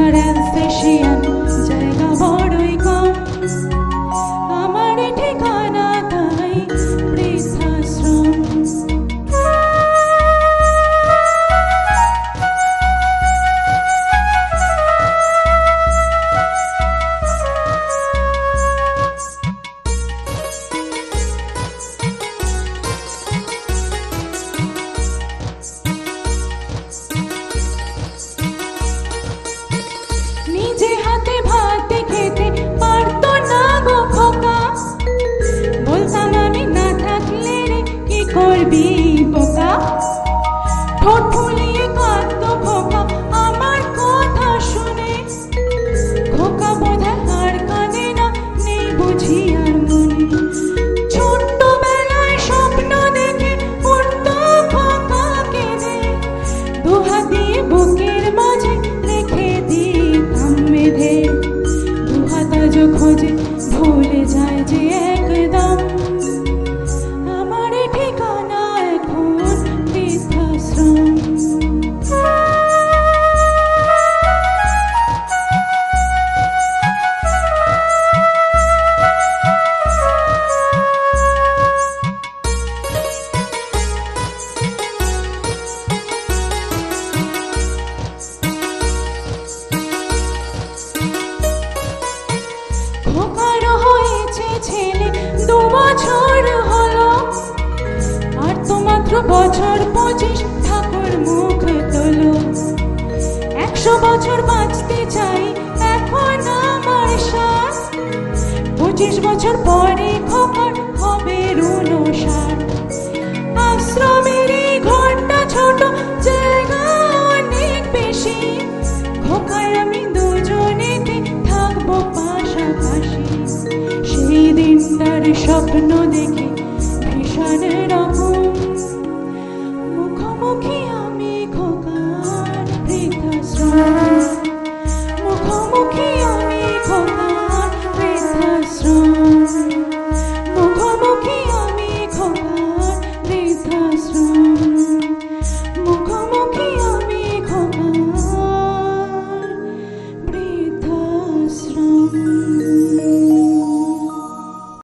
আর Alsatian জায়গা বড়ই কম। আমার ঠিকানা তাই বৃদ্ধাশ্রম। নিজে হাতে ভাত খেতে পারতো না গো খোকা, বলতাম আমি না থাকলে রে কি করবি বোকা। ঠোঁট ফুলিয়ে কাঁদতো খোকা আমার কথা শুনে, খোকা বোধহয় আর কাঁদে না, নেই বুঝি আর মনে। ছোট্টবেলায় স্বপ্ন দেখে উঠতো খোকা কেঁদে, দুহাত দিয়ে বুকের মাঝে রেখে দিতাম বেঁধে। দুহাত আজ খোঁজে ভুলে যায় যে একদম, আমার ঠিকানা এখন বৃদ্ধাশ্রম। খোকার হয়েছে ছেলে 2 বছর হলো, আর তো মাত্র বছর 25 ঠাকুর মুখ তোলো। 100 বছর বাঁচতে চাই এখন আমার শ্বাস, 25 বছর পরে খোকার হবে 59। আশ্রমের এই ঘরটা ছোট, জায়গা অনেক বেশি, খোকার আমি দুজনেতে থাকবো পাশাপাশি। সেই দিনটার স্বপ্ন দেখে ভীষণ রকম, মুখোমুখি আমি খোকার বৃদ্ধাশ্রম, মুখোমুখি আমি খোকার বৃদ্ধাশ্রম।